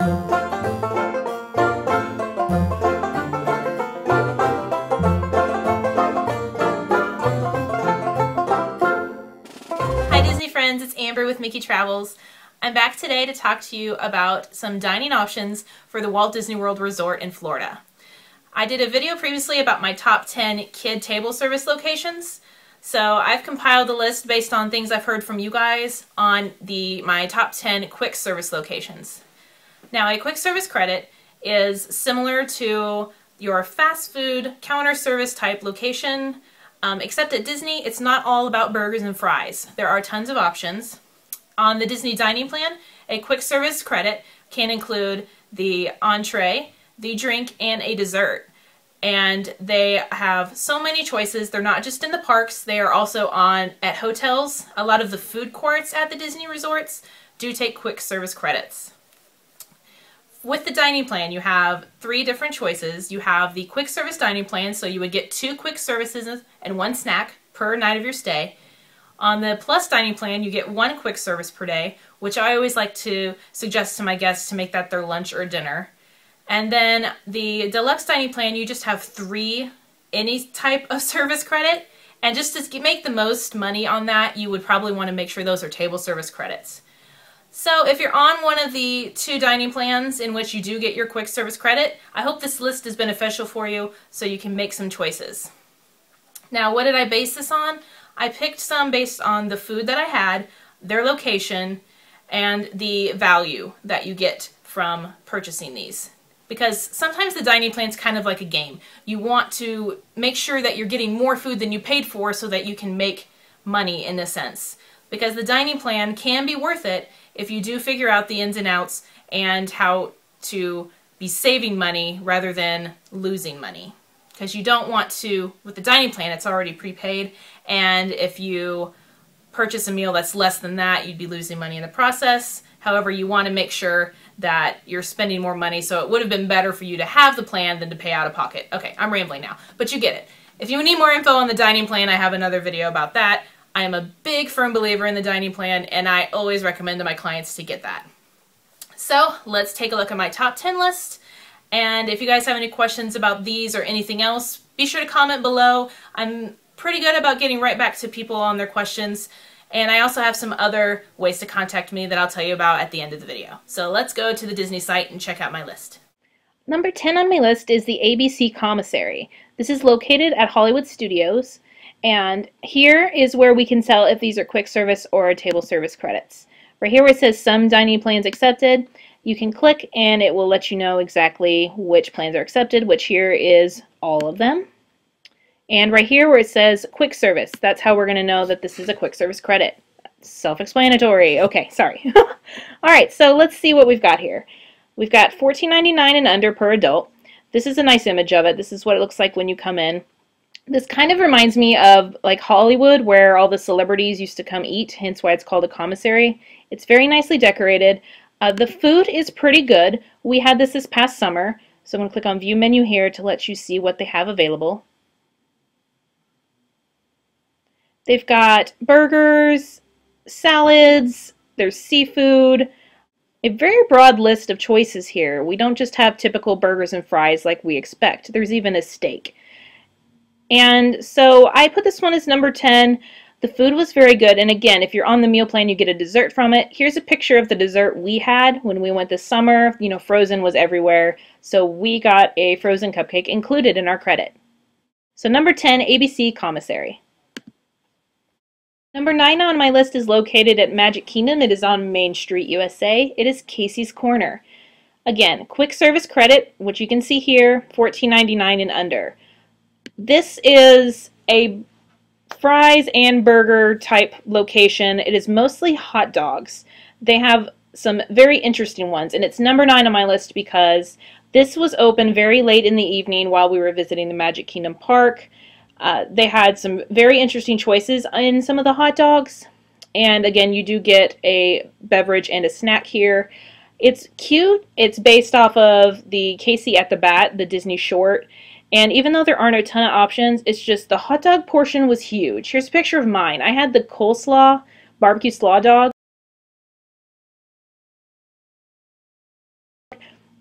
Hi Disney friends, it's Amber with MickeyTravels. I'm back today to talk to you about some dining options for the Walt Disney World Resort in Florida. I did a video previously about my top 10 kid table service locations, so I've compiled a list based on things I've heard from you guys on my top 10 quick service locations. Now, a quick service credit is similar to your fast food counter service type location, except at Disney, it's not all about burgers and fries. There are tons of options. On the Disney dining plan, a quick service credit can include the entree, the drink, and a dessert. And they have so many choices. They're not just in the parks, they are also at hotels. A lot of the food courts at the Disney resorts do take quick service credits. With the dining plan, you have 3 different choices. You have the quick service dining plan, so you would get 2 quick services and 1 snack per night of your stay. On the Plus dining plan, you get 1 quick service per day, which I always like to suggest to my guests to make that their lunch or dinner. And then the Deluxe dining plan, you just have 3 any type of service credit. And just to make the most money on that, you would probably want to make sure those are table service credits. So if you're on one of the 2 dining plans in which you do get your quick service credit, I hope this list is beneficial for you so you can make some choices. Now, what did I base this on? I picked some based on the food that I had, their location, and the value that you get from purchasing these. Because sometimes the dining plan is kind of like a game. You want to make sure that you're getting more food than you paid for so that you can make money in a sense. Because the dining plan can be worth it if you do figure out the ins and outs and how to be saving money rather than losing money. Because you don't want to, with the dining plan, it's already prepaid, and if you purchase a meal that's less than that, you'd be losing money in the process. However, you want to make sure that you're spending more money, so it would have been better for you to have the plan than to pay out of pocket. Okay, I'm rambling now, but you get it. If you need more info on the dining plan, I have another video about that. I am a big firm believer in the dining plan, and I always recommend to my clients to get that. So let's take a look at my top 10 list. And if you guys have any questions about these or anything else, be sure to comment below. I'm pretty good about getting right back to people on their questions. And I also have some other ways to contact me that I'll tell you about at the end of the video. So let's go to the Disney site and check out my list. Number 10 on my list is the ABC Commissary. This is located at Hollywood Studios. And here is where we can tell if these are quick service or table service credits. Right here where it says some dining plans accepted, you can click and it will let you know exactly which plans are accepted, which here is all of them. And right here where it says quick service, that's how we're going to know that this is a quick service credit. Self-explanatory. Okay, sorry. Alright, so let's see what we've got here. We've got $14.99 and under per adult. This is a nice image of it. This is what it looks like when you come in. This kind of reminds me of like Hollywood, where all the celebrities used to come eat, hence why it's called a commissary. It's very nicely decorated. The food is pretty good. We had this past summer, so I'm going to click on View Menu here to let you see what they have available. They've got burgers, salads, there's seafood, a very broad list of choices here. We don't just have typical burgers and fries like we expect. There's even a steak. And so I put this one as number 10. The food was very good, and again, if you're on the meal plan, you get a dessert from it. Here's a picture of the dessert we had when we went this summer. You know, frozen was everywhere, so we got a frozen cupcake included in our credit. So number 10, ABC Commissary. Number 9 on my list is located at Magic Kingdom. It is on Main Street, USA. It is Casey's Corner. Again, quick service credit, which you can see here, $14.99 and under. This is a fries and burger type location. It is mostly hot dogs. They have some very interesting ones, and it's number 9 on my list because this was open very late in the evening while we were visiting the Magic Kingdom Park. They had some very interesting choices in some of the hot dogs, and again, you do get a beverage and a snack here. It's cute. It's based off of the Casey at the Bat, the Disney short. And even though there aren't a ton of options, it's just the hot dog portion was huge. Here's a picture of mine. I had the coleslaw, barbecue slaw dog.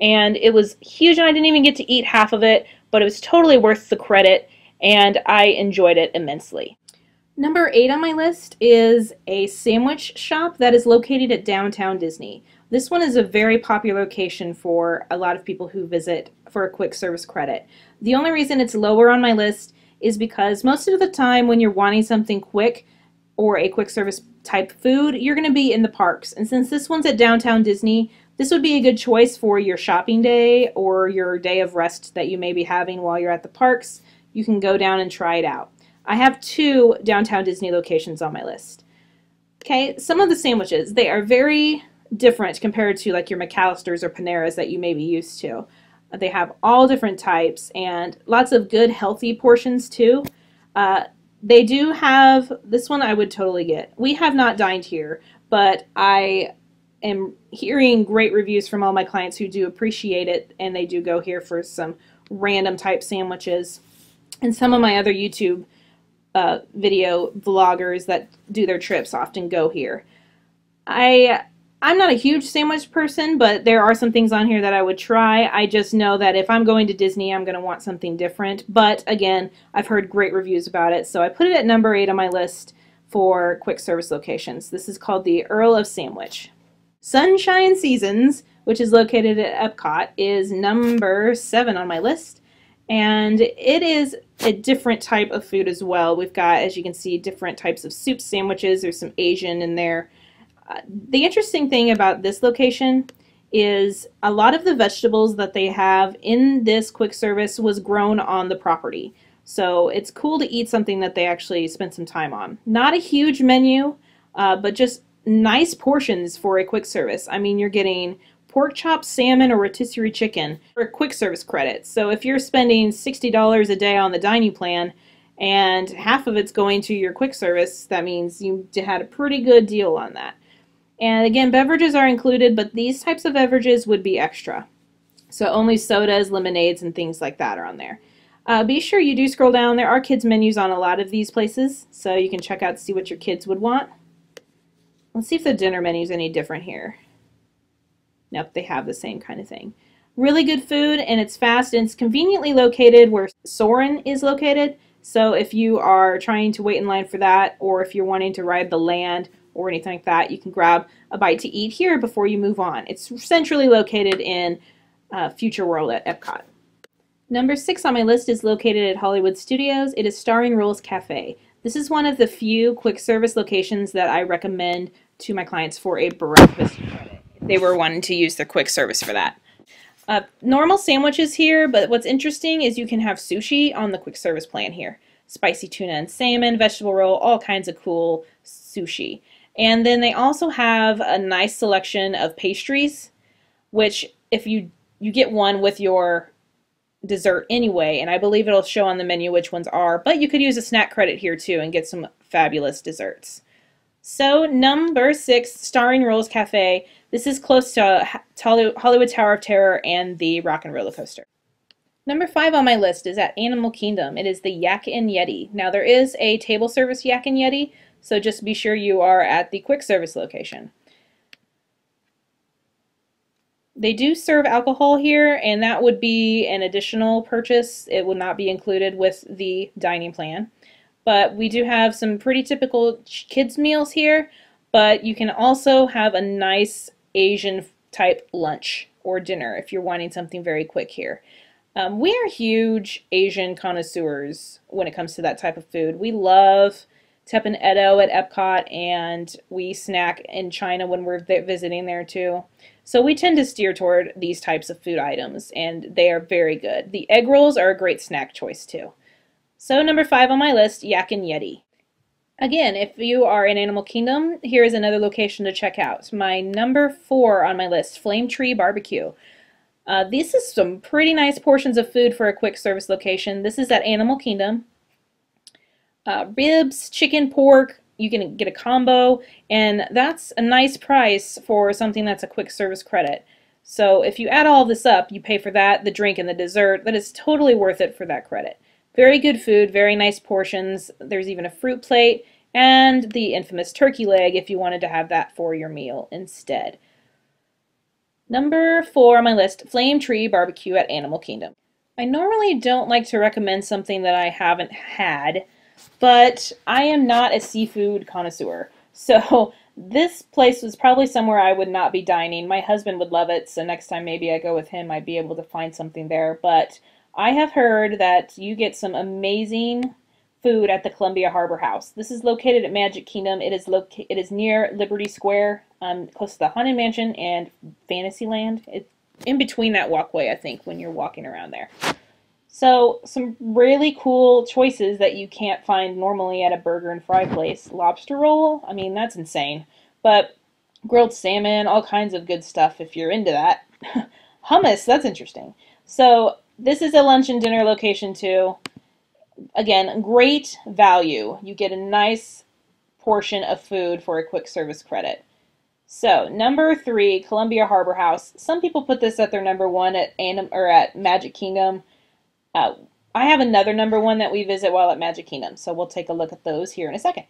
and it was huge, and I didn't even get to eat half of it, but it was totally worth the credit, and I enjoyed it immensely. Number 8 on my list is a sandwich shop that is located at downtown Disney. This one is a very popular location for a lot of people who visit for a quick service credit. The only reason it's lower on my list is because most of the time when you're wanting something quick or a quick service type food, you're going to be in the parks. And since this one's at downtown Disney, this would be a good choice for your shopping day or your day of rest that you may be having while you're at the parks. You can go down and try it out. I have 2 downtown Disney locations on my list. Okay, some of the sandwiches, they are very different compared to like your McAllister's or Panera's that you may be used to. They have all different types and lots of good healthy portions too. They do have, this one I would totally get. We have not dined here, but I am hearing great reviews from all my clients who do appreciate it, and they do go here for some random type sandwiches. And some of my other YouTube video vloggers that do their trips often go here. I'm not a huge sandwich person, but there are some things on here that I would try. I just know that if I'm going to Disney, I'm going to want something different. But again, I've heard great reviews about it, so I put it at number 8 on my list for quick service locations. This is called the Earl of Sandwich. Sunshine Seasons, which is located at Epcot, is number 7 on my list. And it is a different type of food as well. We've got, as you can see, different types of soup sandwiches. There's some Asian in there. The interesting thing about this location is a lot of the vegetables that they have in this quick service was grown on the property. So it's cool to eat something that they actually spent some time on. Not a huge menu, but just nice portions for a quick service. I mean, you're getting pork chops, salmon, or rotisserie chicken for a quick service credit. So if you're spending $60 a day on the dining plan and half of it's going to your quick service, that means you had a pretty good deal on that. And again, beverages are included, but these types of beverages would be extra. So only sodas, lemonades, and things like that are on there. Be sure you do scroll down. There are kids menus on a lot of these places, so you can check out to see what your kids would want. Let's see if the dinner menu is any different here. Nope, they have the same kind of thing. Really good food, and it's fast, and it's conveniently located where Soarin' is located. So if you are trying to wait in line for that, or if you're wanting to ride the land or anything like that, you can grab a bite to eat here before you move on. It's centrally located in Future World at Epcot. Number 6 on my list is located at Hollywood Studios. It is Starring Rules Cafe. This is one of the few quick service locations that I recommend to my clients for a breakfast credit. They were wanting to use their quick service for that. Normal sandwiches here, but what's interesting is you can have sushi on the quick service plan here. Spicy tuna and salmon, vegetable roll, all kinds of cool sushi. And then they also have a nice selection of pastries, which if you get one with your dessert anyway, and I believe it'll show on the menu which ones are, but you could use a snack credit here too and get some fabulous desserts. So number 6, Starring Rules Cafe. This is close to Hollywood Tower of Terror and the Rock and Roller Coaster. Number 5 on my list is at Animal Kingdom. It is the Yak and Yeti. Now there is a table service Yak and Yeti, so just be sure you are at the quick service location. They do serve alcohol here, and that would be an additional purchase. It will not be included with the dining plan. But we do have some pretty typical kids meals here, but you can also have a nice Asian type lunch or dinner if you're wanting something very quick here. We are huge Asian connoisseurs when it comes to that type of food. We love Teppan Edo at Epcot, and we snack in China when we're visiting there too. So we tend to steer toward these types of food items, and they are very good. The egg rolls are a great snack choice too. So number 5 on my list, Yak and Yeti. Again, if you are in Animal Kingdom, here is another location to check out. My number 4 on my list, Flame Tree Barbecue. This is some pretty nice portions of food for a quick service location. This is at Animal Kingdom. Ribs, chicken, pork, you can get a combo, and that's a nice price for something that's a quick service credit. So if you add all this up, you pay for that, the drink, and the dessert. That is totally worth it for that credit. Very good food, very nice portions. There's even a fruit plate and the infamous turkey leg if you wanted to have that for your meal instead. Number 4 on my list, Flame Tree Barbecue at Animal Kingdom. I normally don't like to recommend something that I haven't had, but I am not a seafood connoisseur. So this place was probably somewhere I would not be dining. My husband would love it, so next time maybe I go with him, I'd be able to find something there. But I have heard that you get some amazing food at the Columbia Harbor House. This is located at Magic Kingdom. It is near Liberty Square, close to the Haunted Mansion and Fantasyland. It's in between that walkway, I think, when you're walking around there. So some really cool choices that you can't find normally at a burger and fry place. Lobster roll, I mean, that's insane. But grilled salmon, all kinds of good stuff if you're into that. Hummus, that's interesting. So this is a lunch and dinner location too. Again, great value. You get a nice portion of food for a quick service credit. So, number 3, Columbia Harbor House. Some people put this at their number 1 at Magic Kingdom. I have another number 1 that we visit while at Magic Kingdom, so we'll take a look at those here in a second.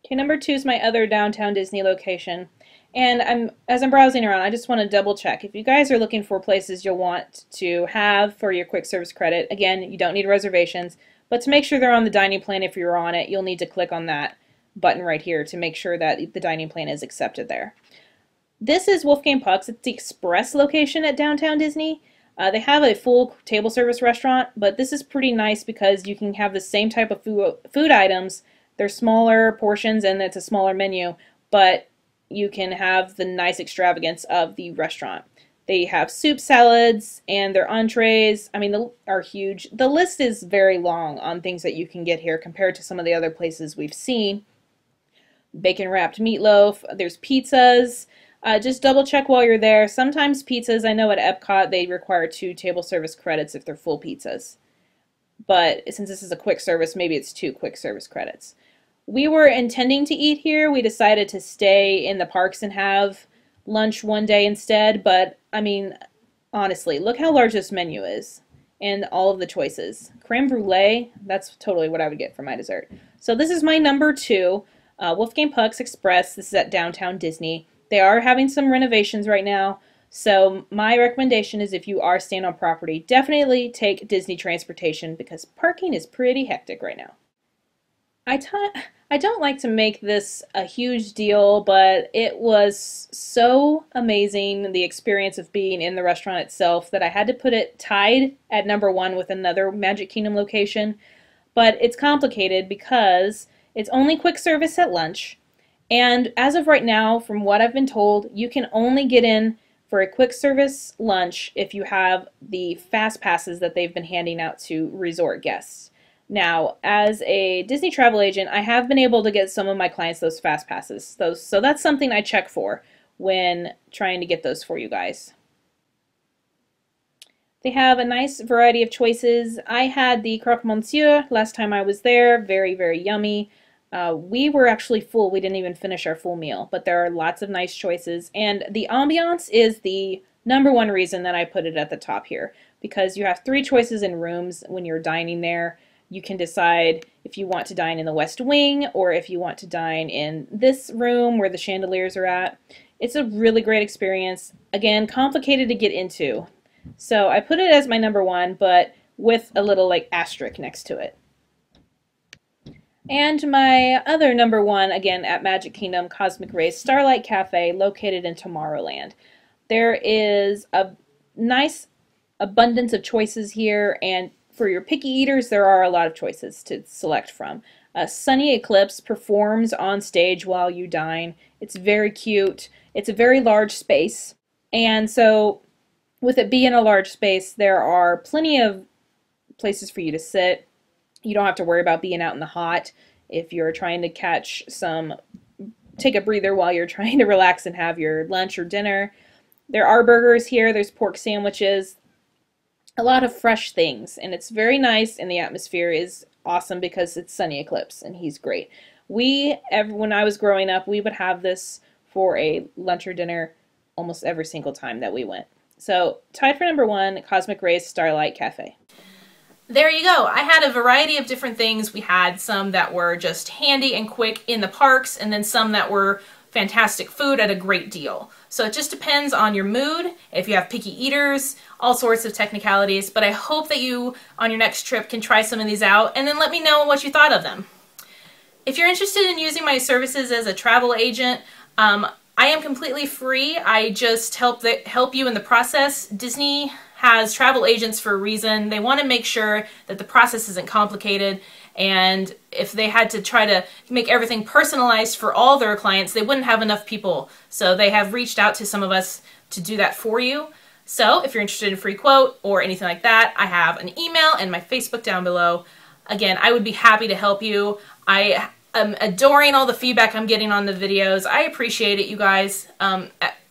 Okay, number 2 is my other downtown Disney location. And as I'm browsing around, I just want to double check. If you guys are looking for places you'll want to have for your quick service credit, again, you don't need reservations, but to make sure they're on the dining plan, if you're on it, you'll need to click on that button right here to make sure that the dining plan is accepted there. This is Wolfgang Puck's. It's the express location at downtown Disney. They have a full table service restaurant, but this is pretty nice because you can have the same type of food items. They're smaller portions and it's a smaller menu, but you can have the nice extravagance of the restaurant. They have soup salads and their entrees, I mean, are huge. The list is very long on things that you can get here compared to some of the other places we've seen. Bacon wrapped meatloaf, there's pizzas. Just double check while you're there. Sometimes pizzas, I know at Epcot, they require 2 table service credits if they're full pizzas. But since this is a quick service, maybe it's 2 quick service credits. We were intending to eat here. We decided to stay in the parks and have lunch one day instead. But, I mean, honestly, look how large this menu is and all of the choices. Creme brulee, that's totally what I would get for my dessert. So this is my number 2, Wolfgang Puck's Express. This is at Downtown Disney. They are having some renovations right now. So my recommendation is if you are staying on property, definitely take Disney transportation because parking is pretty hectic right now. I don't like to make this a huge deal, but it was so amazing, the experience of being in the restaurant itself, that I had to put it tied at number 1 with another Magic Kingdom location. But it's complicated because it's only quick service at lunch. And as of right now, from what I've been told, you can only get in for a quick service lunch if you have the fast passes that they've been handing out to resort guests. Now, as a Disney travel agent, I have been able to get some of my clients those fast passes. So that's something I check for when trying to get those for you guys. They have a nice variety of choices. I had the croque monsieur last time I was there. Very, very yummy. We were actually full. We didn't even finish our full meal, but there are lots of nice choices. And the ambiance is the number 1 reason that I put it at the top here, because you have 3 choices in rooms when you're dining there. You can decide if you want to dine in the West Wing or if you want to dine in this room where the chandeliers are at. It's a really great experience. Again, complicated to get into. So I put it as my number 1, but with a little like asterisk next to it. And my other number 1, again at Magic Kingdom, Cosmic Rays Starlight Cafe, located in Tomorrowland. There is a nice abundance of choices here, and for your picky eaters, there are a lot of choices to select from. Sunny Eclipse performs on stage while you dine. It's very cute. It's a very large space. And so with it being a large space, there are plenty of places for you to sit. You don't have to worry about being out in the hot if you're trying to take a breather while you're trying to relax and have your lunch or dinner. There are burgers here. There's pork sandwiches. A lot of fresh things, and it's very nice, and the atmosphere is awesome because it's Sunny Eclipse, and he's great. When I was growing up, we would have this for a lunch or dinner almost every single time that we went. So, tied for number 1, Cosmic Rays Starlight Cafe. There you go. I had a variety of different things. We had some that were just handy and quick in the parks, and then some that were fantastic food at a great deal. So it just depends on your mood, if you have picky eaters, all sorts of technicalities, but I hope that you, on your next trip, can try some of these out and then let me know what you thought of them. If you're interested in using my services as a travel agent, I am completely free. I just help you in the process. Disney has travel agents for a reason. They want to make sure that the process isn't complicated, and if they had to try to make everything personalized for all their clients, they wouldn't have enough people. So they have reached out to some of us to do that for you. So if you're interested in a free quote or anything like that, I have an email and my Facebook down below. Again, I would be happy to help you. I am adoring all the feedback I'm getting on the videos. I appreciate it, you guys.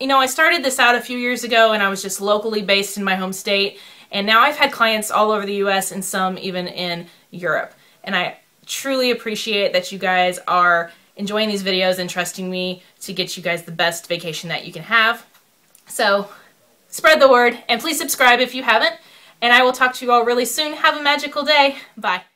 You know, I started this out a few years ago and I was just locally based in my home state, and now I've had clients all over the US and some even in Europe. And I truly appreciate that you guys are enjoying these videos and trusting me to get you guys the best vacation that you can have. So spread the word and please subscribe if you haven't, and I will talk to you all really soon. Have a magical day. Bye.